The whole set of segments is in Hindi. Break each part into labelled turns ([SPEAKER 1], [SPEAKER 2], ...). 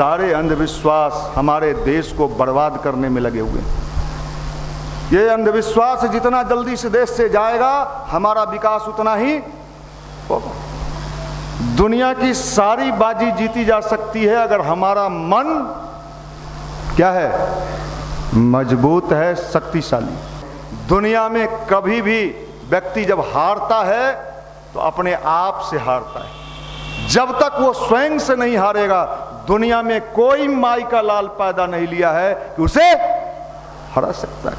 [SPEAKER 1] सारे अंधविश्वास हमारे देश को बर्बाद करने में लगे हुए हैं। ये अंधविश्वास जितना जल्दी से देश से जाएगा, हमारा विकास उतना ही होगा। दुनिया की सारी बाजी जीती जा सकती है अगर हमारा मन क्या है, मजबूत है, शक्तिशाली। दुनिया में कभी भी व्यक्ति जब हारता है तो अपने आप से हारता है। जब तक वो स्वयं से नहीं हारेगा, दुनिया में कोई माई का लाल पैदा नहीं लिया है कि उसे हरा सकता है,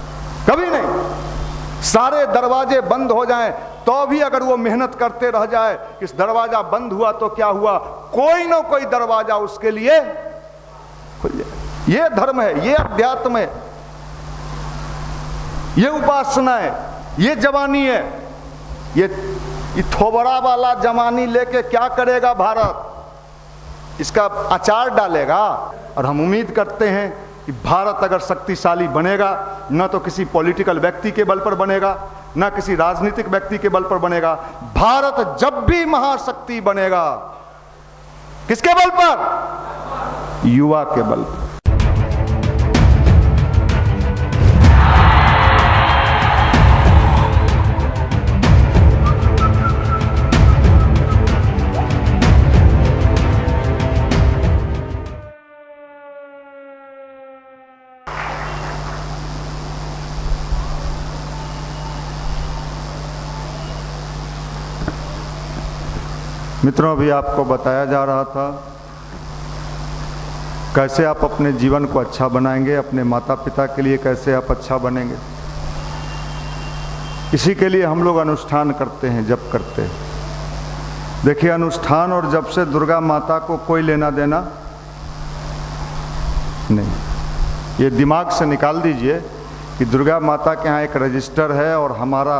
[SPEAKER 1] कभी नहीं। सारे दरवाजे बंद हो जाएं तो भी अगर वो मेहनत करते रह जाए, इस दरवाजा बंद हुआ तो क्या हुआ, कोई ना कोई दरवाजा उसके लिए खुल जाए। ये धर्म है, ये अध्यात्म है, ये उपासना है, ये जवानी है। ये थोबड़ा वाला जवानी लेके क्या करेगा भारत, इसका अचार डालेगा। और हम उम्मीद करते हैं कि भारत अगर शक्तिशाली बनेगा, न तो किसी पॉलिटिकल व्यक्ति के बल पर बनेगा, न किसी राजनीतिक व्यक्ति के बल पर बनेगा। भारत जब भी महाशक्ति बनेगा, किसके बल पर, युवा के बल पर। मित्रों, अभी आपको बताया जा रहा था कैसे आप अपने जीवन को अच्छा बनाएंगे, अपने माता पिता के लिए कैसे आप अच्छा बनेंगे। इसी के लिए हम लोग अनुष्ठान करते हैं, जप करते हैं। देखिए, अनुष्ठान और जप से दुर्गा माता को कोई लेना देना नहीं। ये दिमाग से निकाल दीजिए कि दुर्गा माता के यहाँ एक रजिस्टर है और हमारा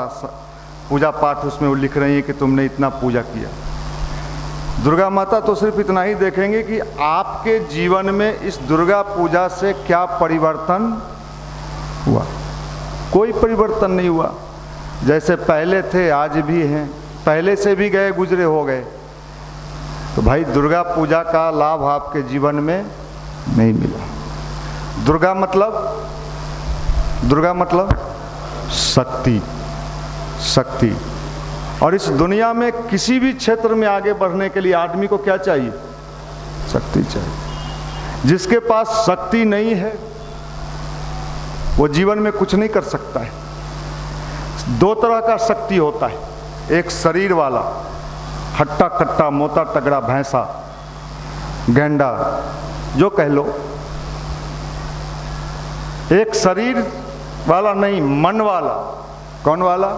[SPEAKER 1] पूजा पाठ उसमें वो लिख रही है कि तुमने इतना पूजा किया। दुर्गा माता तो सिर्फ इतना ही देखेंगे कि आपके जीवन में इस दुर्गा पूजा से क्या परिवर्तन हुआ। कोई परिवर्तन नहीं हुआ, जैसे पहले थे आज भी हैं, पहले से भी गए गुजरे हो गए। तो भाई दुर्गा पूजा का लाभ आपके जीवन में नहीं मिला। दुर्गा मतलब शक्ति, शक्ति। और इस दुनिया में किसी भी क्षेत्र में आगे बढ़ने के लिए आदमी को क्या चाहिए, शक्ति चाहिए। जिसके पास शक्ति नहीं है वो जीवन में कुछ नहीं कर सकता है। दो तरह का शक्ति होता है, एक शरीर वाला, हट्टा कट्टा मोटा तगड़ा भैंसा गेंडा जो कह लो। एक शरीर वाला नहीं, मन वाला। कौन वाला,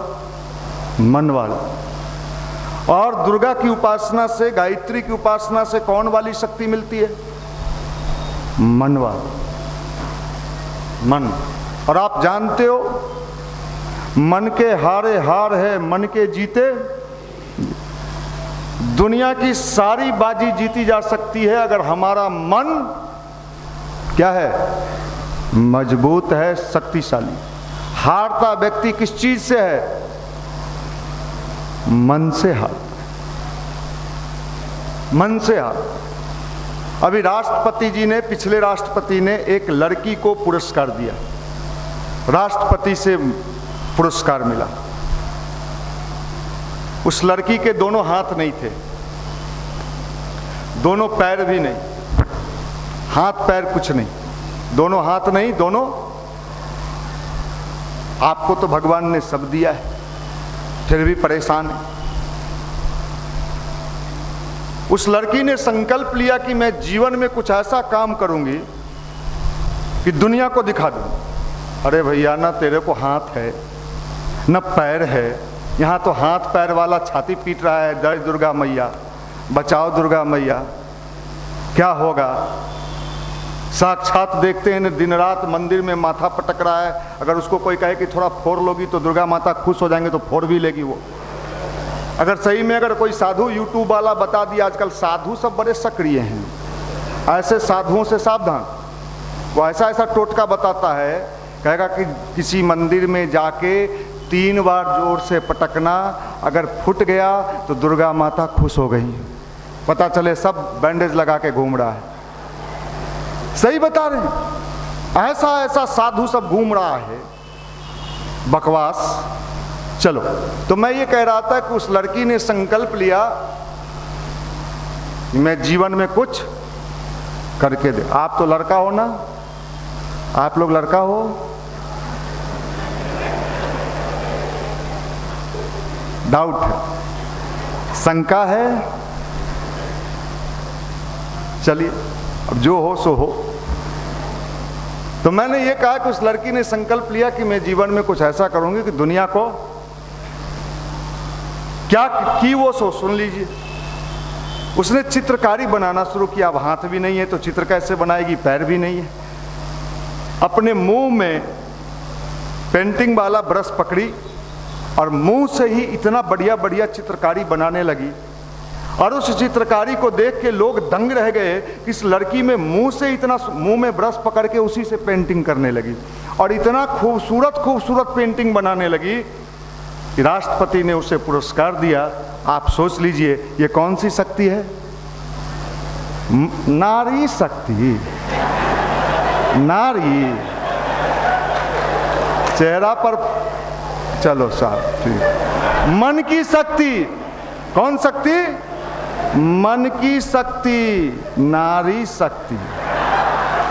[SPEAKER 1] मन वाला। और दुर्गा की उपासना से, गायत्री की उपासना से कौन वाली शक्ति मिलती है, मन वाला, मन। और आप जानते हो, मन के हारे हार है, मन के जीते। दुनिया की सारी बाजी जीती जा सकती है अगर हमारा मन क्या है, मजबूत है, शक्तिशाली। हारता व्यक्ति किस चीज से है, मन से हारता है, मन से हारता। अभी राष्ट्रपति जी ने, पिछले राष्ट्रपति ने एक लड़की को पुरस्कार दिया, राष्ट्रपति से पुरस्कार मिला। उस लड़की के दोनों हाथ नहीं थे, दोनों पैर भी नहीं, हाथ पैर कुछ नहीं, दोनों हाथ नहीं, दोनों। आपको तो भगवान ने सब दिया है, फिर भी परेशान है। उस लड़की ने संकल्प लिया कि मैं जीवन में कुछ ऐसा काम करूंगी कि दुनिया को दिखा दूं। अरे भैया, ना तेरे को हाथ है न पैर है, यहाँ तो हाथ पैर वाला छाती पीट रहा है, जय दुर्गा मैया, बचाओ दुर्गा मैया। क्या होगा, साक्षात देखते हैं दिन रात मंदिर में माथा पटक रहा है। अगर उसको कोई कहे कि थोड़ा फोड़ लोगी तो दुर्गा माता खुश हो जाएंगे तो फोड़ भी लेगी वो। अगर सही में अगर कोई साधु यूट्यूब वाला बता दिया, आजकल साधु सब बड़े सक्रिय हैं, ऐसे साधुओं से सावधान। वो ऐसा ऐसा टोटका बताता है, कहेगा कि किसी मंदिर में जाके 3 बार जोर से पटकना, अगर फूट गया तो दुर्गा माता खुश हो गई। पता चले सब बैंडेज लगा के घूम रहा है। सही बता रहे हैं। ऐसा ऐसा साधु सब घूम रहा है, बकवास। चलो, तो मैं ये कह रहा था कि उस लड़की ने संकल्प लिया कि मैं जीवन में कुछ करके दे। आप तो लड़का हो ना, आप लोग लड़का हो, डाउट है, शंका है, चलिए अब जो हो सो हो। तो मैंने ये कहा कि उस लड़की ने संकल्प लिया कि मैं जीवन में कुछ ऐसा करूंगी कि दुनिया को क्या की वो सो सुन लीजिए। उसने चित्रकारी बनाना शुरू किया। अब हाथ भी नहीं है तो चित्र कैसे बनाएगी, पैर भी नहीं है। अपने मुंह में पेंटिंग वाला ब्रश पकड़ी और मुंह से ही इतना बढ़िया बढ़िया चित्रकारी बनाने लगी। और उस चित्रकारी को देख के लोग दंग रह गए कि इस लड़की में मुंह से इतना, मुंह में ब्रश पकड़ के उसी से पेंटिंग करने लगी और इतना खूबसूरत खूबसूरत पेंटिंग बनाने लगी कि राष्ट्रपति ने उसे पुरस्कार दिया। आप सोच लीजिए ये कौन सी शक्ति है? नारी शक्ति। नारी चेहरा पर, चलो साहब ठीक। मन की शक्ति। कौन शक्ति? मन की शक्ति, नारी शक्ति।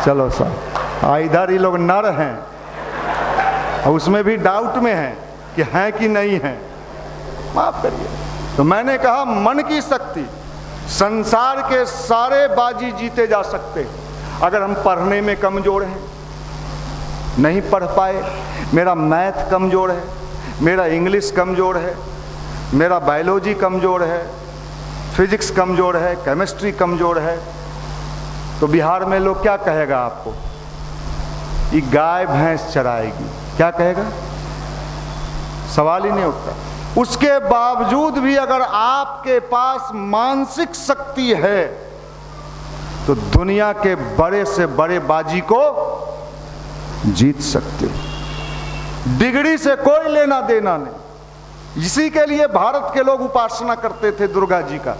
[SPEAKER 1] चलो साहब, इधर ये लोग नर हैं और उसमें भी डाउट में हैं कि हैं कि नहीं हैं, माफ करिए। तो मैंने कहा मन की शक्ति, संसार के सारे बाजी जीते जा सकते अगर हम पढ़ने में कमजोर हैं, नहीं पढ़ पाए, मेरा मैथ कमजोर है, मेरा इंग्लिश कमजोर है, मेरा बायोलॉजी कमजोर है, फिजिक्स कमजोर है, केमिस्ट्री कमजोर है, तो बिहार में लोग क्या कहेगा आपको? ये गाय भैंस चराएगी, क्या कहेगा? सवाल ही नहीं उठता। उसके बावजूद भी अगर आपके पास मानसिक शक्ति है तो दुनिया के बड़े से बड़े बाजी को जीत सकते हो। डिग्री से कोई लेना देना नहीं। इसी के लिए भारत के लोग उपासना करते थे दुर्गा जी का।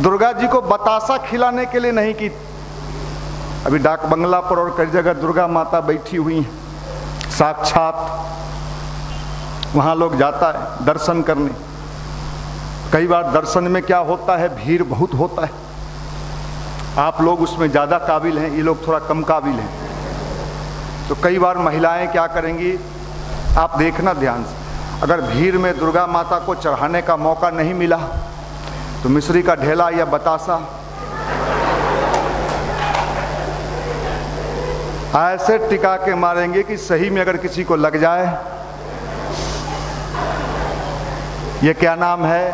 [SPEAKER 1] दुर्गा जी को बतासा खिलाने के लिए नहीं की। अभी डाक बंगला पर और कई जगह दुर्गा माता बैठी हुई हैं साक्षात, वहां लोग जाता है दर्शन करने। कई बार दर्शन में क्या होता है, भीड़ बहुत होता है। आप लोग उसमें ज़्यादा काबिल हैं, ये लोग थोड़ा कम काबिल हैं। तो कई बार महिलाएं क्या करेंगी, आप देखना ध्यान से, अगर भीड़ में दुर्गा माता को चढ़ाने का मौका नहीं मिला तो मिश्री का ढेला या बतासा ऐसे टिका के मारेंगे कि सही में अगर किसी को लग जाए। ये क्या नाम है,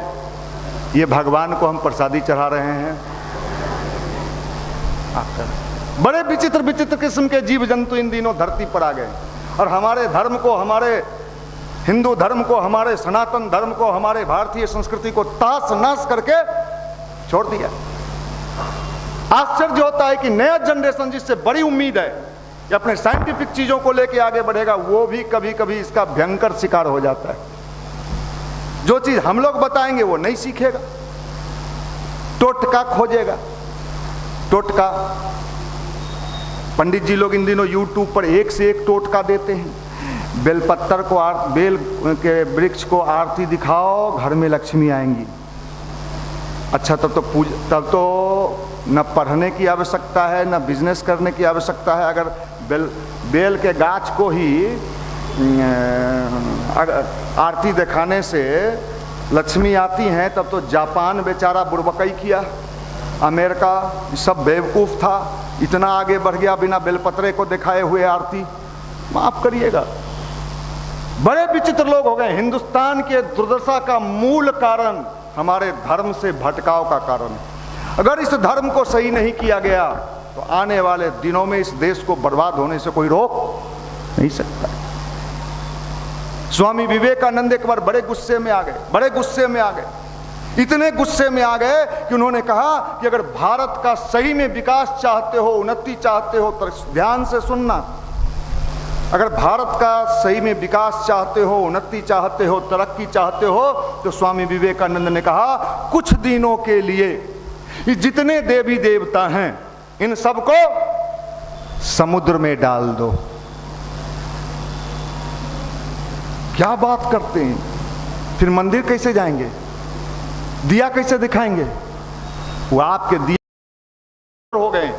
[SPEAKER 1] ये भगवान को हम प्रसादी चढ़ा रहे हैं। बड़े विचित्र विचित्र किस्म के जीव जंतु इन दिनों धरती पर आ गए और हमारे धर्म को, हमारे हिंदू धर्म को, हमारे सनातन धर्म को, हमारे भारतीय संस्कृति को तास नाश करके छोड़ दिया। आश्चर्य होता है कि नया जनरेशन जिससे बड़ी उम्मीद है कि अपने साइंटिफिक चीजों को लेके आगे बढ़ेगा, वो भी कभी कभी इसका भयंकर शिकार हो जाता है। जो चीज हम लोग बताएंगे वो नहीं सीखेगा, टोटका खोजेगा। टोटका, पंडित जी लोग इन दिनों यूट्यूब पर एक से एक टोटका देते हैं। बेलपत्तर को, बेल के वृक्ष को आरती दिखाओ, घर में लक्ष्मी आएंगी। अच्छा, तब तो न पढ़ने की आवश्यकता है, न बिजनेस करने की आवश्यकता है। अगर बेल के गाछ को ही आरती दिखाने से लक्ष्मी आती हैं, तब तो जापान बेचारा बुड़बकई किया, अमेरिका सब बेवकूफ़ था, इतना आगे बढ़ गया बिना बेलपत्रे को दिखाए हुए आरती। माफ करिएगा, बड़े विचित्र लोग हो गए। हिंदुस्तान के दुर्दशा का मूल कारण हमारे धर्म से भटकाव का कारण है। अगर इस धर्म को सही नहीं किया गया तो आने वाले दिनों में इस देश को बर्बाद होने से कोई रोक नहीं सकता। स्वामी विवेकानंद एक बार बड़े गुस्से में आ गए, बड़े गुस्से में आ गए, इतने गुस्से में आ गए कि उन्होंने कहा कि अगर भारत का सही में विकास चाहते हो, उन्नति चाहते हो, तो ध्यान से सुनना, अगर भारत का सही में विकास चाहते हो, उन्नति चाहते हो, तरक्की चाहते हो, तो स्वामी विवेकानंद ने कहा कुछ दिनों के लिए ये जितने देवी देवता हैं इन सबको समुद्र में डाल दो। क्या बात करते हैं? फिर मंदिर कैसे जाएंगे? दिया कैसे दिखाएंगे? वो आपके दिया हो गए।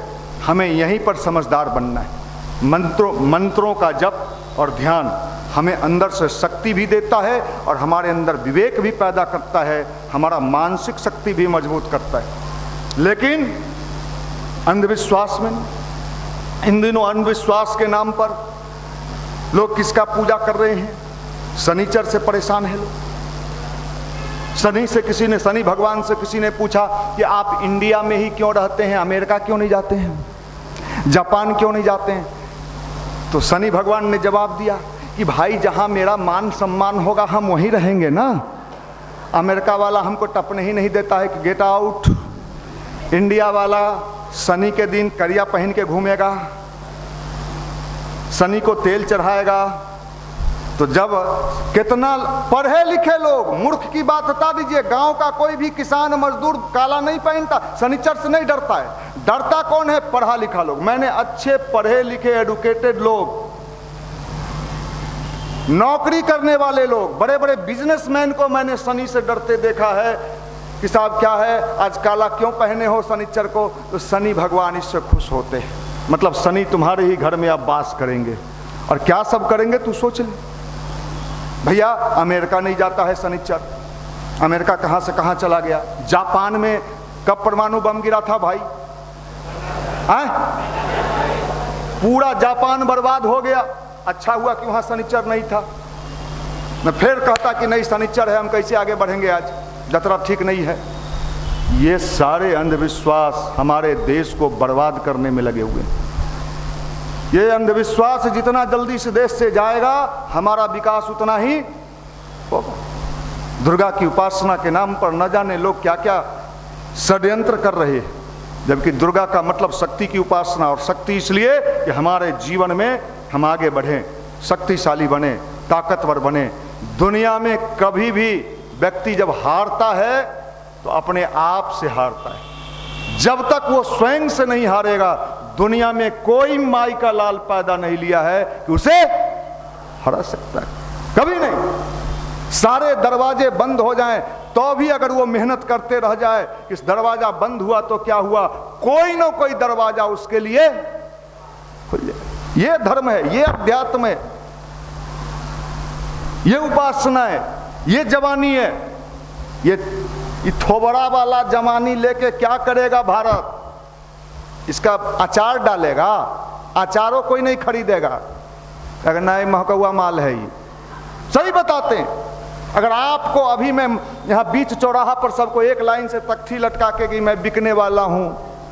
[SPEAKER 1] हमें यहीं पर समझदार बनना है। मंत्रों का जप और ध्यान हमें अंदर से शक्ति भी देता है और हमारे अंदर विवेक भी पैदा करता है, हमारा मानसिक शक्ति भी मजबूत करता है। लेकिन अंधविश्वास में, इन दिनों अंधविश्वास के नाम पर लोग किसका पूजा कर रहे हैं? शनिचर से परेशान है लोग। शनि भगवान से किसी ने पूछा कि आप इंडिया में ही क्यों रहते हैं, अमेरिका क्यों नहीं जाते हैं, जापान क्यों नहीं जाते हैं? तो शनि भगवान ने जवाब दिया कि भाई जहां मेरा मान सम्मान होगा हम वहीं रहेंगे ना। अमेरिका वाला हमको टपने ही नहीं देता है कि गेट आउट। इंडिया वाला शनि के दिन करिया पहन के घूमेगा, शनि को तेल चढ़ाएगा। तो जब कितना पढ़े लिखे लोग, मूर्ख की बात बता दीजिए, गांव का कोई भी किसान मजदूर काला नहीं पहनता, शनिचर से नहीं डरता है। डरता कौन है? पढ़ा लिखा लोग। मैंने अच्छे पढ़े लिखे एडुकेटेड लोग, नौकरी करने वाले लोग, बड़े बड़े बिजनेसमैन को मैंने शनि से डरते देखा है कि साहब क्या है आज काला क्यों पहने हो शनिचर को? तो शनि भगवान इससे खुश होते हैं। मतलब शनि तुम्हारे ही घर में आप वास करेंगे। और क्या सब करेंगे तू सोच ले भैया। अमेरिका नहीं जाता है शनिचर, अमेरिका कहां से कहां चला गया। जापान में कब परमाणु बम गिरा था भाई? पूरा जापान बर्बाद हो गया। अच्छा हुआ कि वहां शनिचर नहीं था। मैं फिर कहता कि नहीं शनिचर है, हम कैसे आगे बढ़ेंगे, आज जतरा ठीक नहीं है। ये सारे अंधविश्वास हमारे देश को बर्बाद करने में लगे हुए हैं। ये अंधविश्वास जितना जल्दी से देश से जाएगा हमारा विकास उतना ही होगा। दुर्गा की उपासना के नाम पर न जाने लोग क्या क्या षड्यंत्र कर रहे हैं, जबकि दुर्गा का मतलब शक्ति की उपासना। और शक्ति इसलिए कि हमारे जीवन में हम आगे बढ़ें, शक्तिशाली बने, ताकतवर बने। दुनिया में कभी भी व्यक्ति जब हारता है तो अपने आप से हारता है। जब तक वो स्वयं से नहीं हारेगा, दुनिया में कोई माई का लाल पैदा नहीं लिया है कि उसे हरा सकता है, कभी नहीं। सारे दरवाजे बंद हो जाएं तो भी अगर वो मेहनत करते रह जाए, इस दरवाजा बंद हुआ तो क्या हुआ, कोई ना कोई दरवाजा उसके लिए खुल जाए। ये धर्म है, ये अध्यात्म है, ये उपासना है, ये जवानी है। ये थोबड़ा वाला जवानी लेके क्या करेगा भारत? इसका अचार डालेगा, अचारों कोई नहीं खरीदेगा। अगर नहीं महकौआ माल है ये, सही बताते हैं। अगर आपको अभी मैं यहाँ बीच चौराहा पर सबको एक लाइन से तख्ती लटका के कि मैं बिकने वाला हूँ,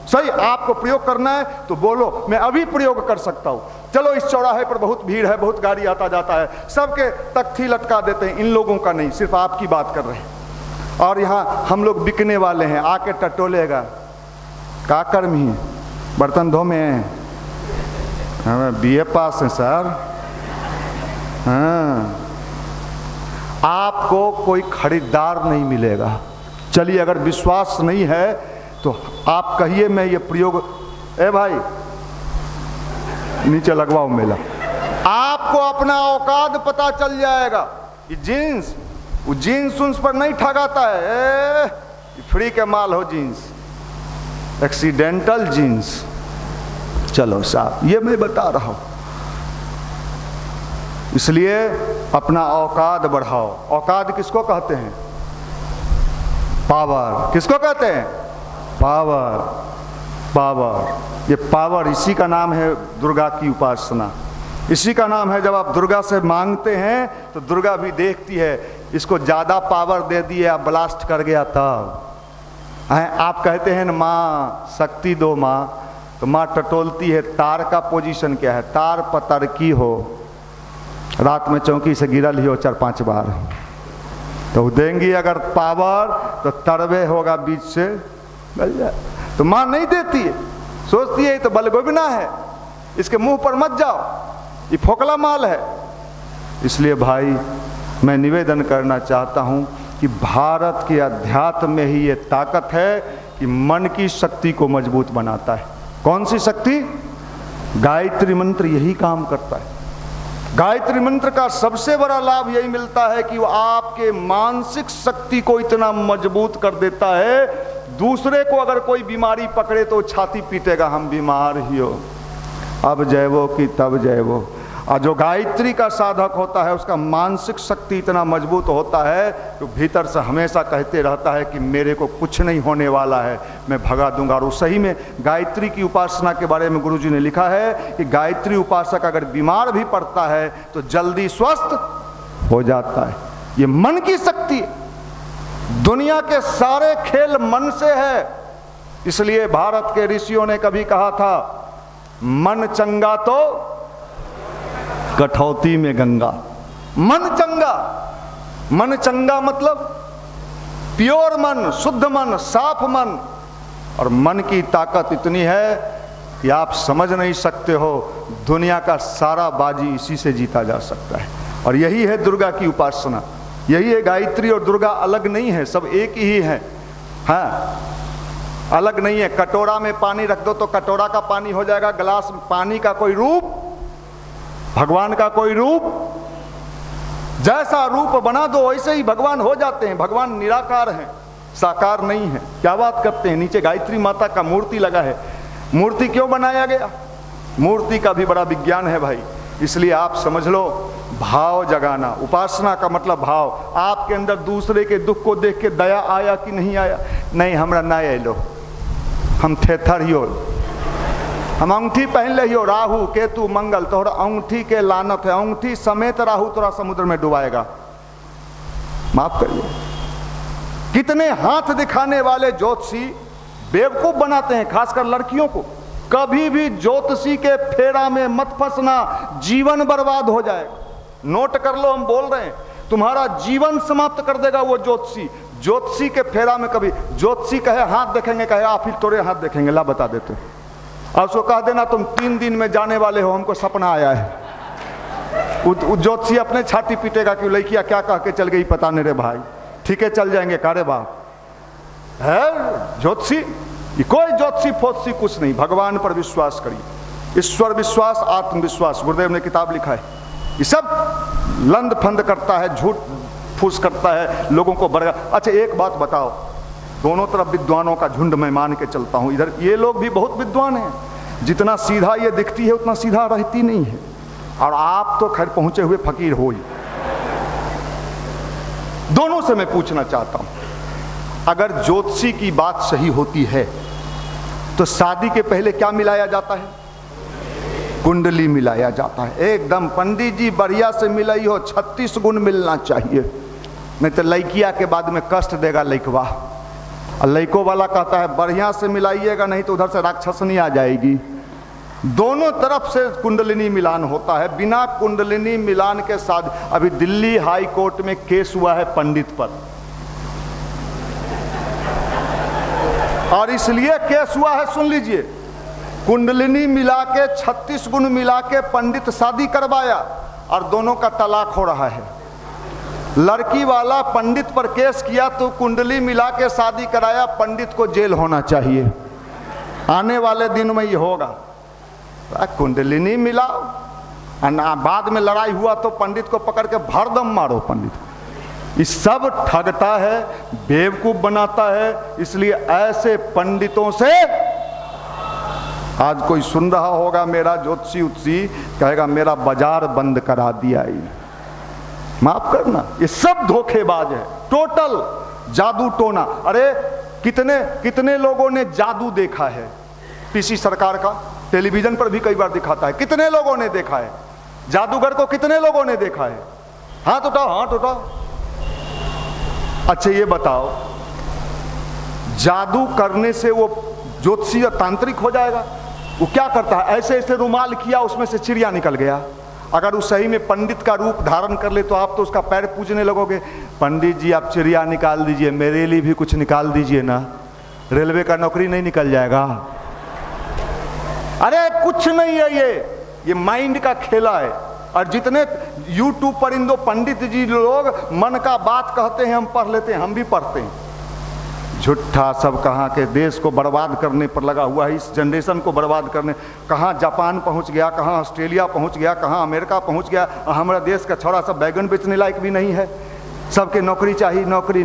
[SPEAKER 1] सही आपको प्रयोग करना है तो बोलो, मैं अभी प्रयोग कर सकता हूँ। चलो इस चौराहे पर बहुत भीड़ है, बहुत गाड़ी आता जाता है, सबके तख्ती लटका देते हैं। इन लोगों का नहीं, सिर्फ आपकी बात कर रहे हैं। और यहाँ हम लोग बिकने वाले हैं, आके टटोलेगा। का कर्म ही बर्तन धो में हमें बीए पास है सर। हाँ, आपको कोई खरीदार नहीं मिलेगा। चलिए अगर विश्वास नहीं है तो आप कहिए मैं ये प्रयोग, ए भाई नीचे लगवाओ मेला, आपको अपना औकात पता चल जाएगा। ये जीन्स, वो जीन्स उन्स पर नहीं ठगाता है, फ्री के माल हो जीन्स, एक्सीडेंटल जीन्स। चलो साहब ये मैं बता रहा हूं, इसलिए अपना औकात बढ़ाओ। औकात किसको कहते हैं? पावर। किसको कहते हैं? पावर। पावर, ये पावर, इसी का नाम है दुर्गा की उपासना। इसी का नाम है जब आप दुर्गा से मांगते हैं तो दुर्गा भी देखती है, इसको ज्यादा पावर दे दिए, आप ब्लास्ट कर गया तब। आप कहते हैं ना माँ शक्ति दो माँ, तो माँ टटोलती है। तार का पोजीशन क्या है? तार पतर की हो, रात में चौकी से गिरा लियो 4-5 बार, तो देंगी अगर पावर तो तरबे होगा बीच से गल जाए। तो माँ नहीं देती है, सोचती है तो बलगोबिना है, इसके मुंह पर मत जाओ, ये फोकला माल है। इसलिए भाई मैं निवेदन करना चाहता हूं कि भारत के अध्यात्म में ही ये ताकत है कि मन की शक्ति को मजबूत बनाता है। कौन सी शक्ति? गायत्री मंत्र यही काम करता है। गायत्री मंत्र का सबसे बड़ा लाभ यही मिलता है कि वो आपके मानसिक शक्ति को इतना मजबूत कर देता है, दूसरे को अगर कोई बीमारी पकड़े तो छाती पीटेगा, हम बीमार ही हो, अब जय वो कि तब जय वो। और जो गायत्री का साधक होता है उसका मानसिक शक्ति इतना मजबूत होता है तो भीतर से हमेशा कहते रहता है कि मेरे को कुछ नहीं होने वाला है, मैं भगा दूंगा। और सही में गायत्री की उपासना के बारे में गुरुजी ने लिखा है कि गायत्री उपासक अगर बीमार भी पड़ता है तो जल्दी स्वस्थ हो जाता है। ये मन की शक्ति है। दुनिया के सारे खेल मन से है। इसलिए भारत के ऋषियों ने कभी कहा था, मन चंगा तो कठौती में गंगा। मन चंगा, मन चंगा मतलब प्योर मन, शुद्ध मन, साफ मन। और मन की ताकत इतनी है कि आप समझ नहीं सकते हो, दुनिया का सारा बाजी इसी से जीता जा सकता है। और यही है दुर्गा की उपासना, यही है गायत्री। और दुर्गा अलग नहीं है, सब एक ही है। हाँ, अलग नहीं है। कटोरा में पानी रख दो तो कटोरा का पानी हो जाएगा, गिलास में पानी का कोई रूप, भगवान का कोई रूप, जैसा रूप बना दो वैसे ही भगवान हो जाते हैं। भगवान निराकार हैं, साकार नहीं है। क्या बात करते हैं। नीचे गायत्री माता का मूर्ति लगा है। मूर्ति क्यों बनाया गया? मूर्ति का भी बड़ा विज्ञान है भाई। इसलिए आप समझ लो, भाव जगाना, उपासना का मतलब भाव। आपके अंदर दूसरे के दुख को देख के दया आया कि नहीं आया? नहीं, हमरा ना आलो, हम थेथर ही हो, हम अंगूठी पहन ले हो, राहु केतु मंगल तोहरा अंगूठी के लानत है, अंगूठी समेत राहु तोरा समुद्र में डुबाएगा। माफ करिए। कितने हाथ दिखाने वाले ज्योतिषी बेवकूफ बनाते हैं, खासकर लड़कियों को। कभी भी ज्योतिषी के फेरा में मत फंसना, जीवन बर्बाद हो जाएगा। नोट कर लो, हम बोल रहे हैं, तुम्हारा जीवन समाप्त कर देगा वो ज्योतिषी। ज्योतिषी के फेरा में कभी, ज्योतिषी कहे हाथ देखेंगे, कहे आप ही तोरे हाथ देखेंगे, ला बता देते। और उसको कह देना तुम 3 दिन में जाने वाले हो, हमको सपना आया है। ज्योतिषी अपने छाती पीटेगा कि लड़कियां क्या कह के चल गई पता नहीं रे भाई, ठीक है चल जाएंगे, कारे बाप है ज्योतिषी। कोई ज्योतिषी फोतिषी कुछ नहीं, भगवान पर विश्वास करिए। ईश्वर विश्वास, आत्मविश्वास, गुरुदेव ने किताब लिखा है। ये सब लंद फंद करता है, झूठ फूस करता है, लोगों को बरगा। अच्छा एक बात बताओ, दोनों तरफ विद्वानों का झुंड मैं मान के चलता हूं। इधर ये लोग भी बहुत विद्वान हैं, जितना सीधा ये दिखती है उतना सीधा रहती नहीं है। और आप तो खैर पहुंचे हुए फकीर हो ही। दोनों से मैं पूछना चाहता हूं, अगर ज्योतिषी की बात सही होती है तो शादी के पहले क्या मिलाया जाता है? कुंडली मिलाया जाता है। एकदम पंडित जी बढ़िया से मिलाई हो, 36 गुण मिलना चाहिए, नहीं तो लड़किया के बाद में कष्ट देगा लड़कवा। और लड़कों वाला कहता है बढ़िया से मिलाइएगा, नहीं तो उधर से राक्षसनी आ जाएगी। दोनों तरफ से कुंडलिनी मिलान होता है। बिना कुंडलिनी मिलान के साथ अभी दिल्ली हाई कोर्ट में केस हुआ है पंडित पर, और इसलिए केस हुआ है, सुन लीजिए, कुंडलिनी मिला के 36 गुण मिला के पंडित शादी करवाया और दोनों का तलाक हो रहा है। लड़की वाला पंडित पर केस किया तो कुंडली मिला के शादी कराया, पंडित को जेल होना चाहिए। आने वाले दिन में ये होगा। कुंडलिनी मिलाओ, बाद में लड़ाई हुआ तो पंडित को पकड़ के भरदम मारो पंडित को। ये सब ठगता है, बेवकूफ बनाता है। इसलिए ऐसे पंडितों से, आज कोई सुन रहा होगा मेरा ज्योतिषी उत्सी, कहेगा मेरा बाजार बंद करा दिया। माफ करना, ये सब धोखेबाज है, टोटल जादू टोना। अरे कितने कितने लोगों ने जादू देखा है, पीसी सरकार का टेलीविजन पर भी कई बार दिखाता है। कितने लोगों ने देखा है जादूगर को, कितने लोगों ने देखा है? हाथ उठाओ, हाथ उठाओ। अच्छा ये बताओ, जादू करने से वो ज्योतिषी तांत्रिक हो जाएगा? वो क्या करता है, ऐसे ऐसे रुमाल किया, उसमें से चिड़िया निकल गया। अगर वो सही में पंडित का रूप धारण कर ले तो आप तो उसका पैर पूजने लगोगे। पंडित जी आप चिड़िया निकाल दीजिए, मेरे लिए भी कुछ निकाल दीजिए ना, रेलवे का नौकरी नहीं निकल जाएगा? अरे कुछ नहीं है, ये माइंड का खेला है। और जितने यूट्यूब पर इन दो पंडित जी लोग मन का बात कहते हैं, हम पढ़ लेते हैं, हम भी पढ़ते हैं। झूठा सब कहाँ के देश को बर्बाद करने पर लगा हुआ है, इस जनरेशन को बर्बाद करने। कहाँ जापान पहुँच गया, कहाँ ऑस्ट्रेलिया पहुँच गया, कहाँ अमेरिका पहुँच गया। हमारा देश का छोड़ा सब बैगन बेचने लायक भी नहीं है, सबके नौकरी चाहिए, नौकरी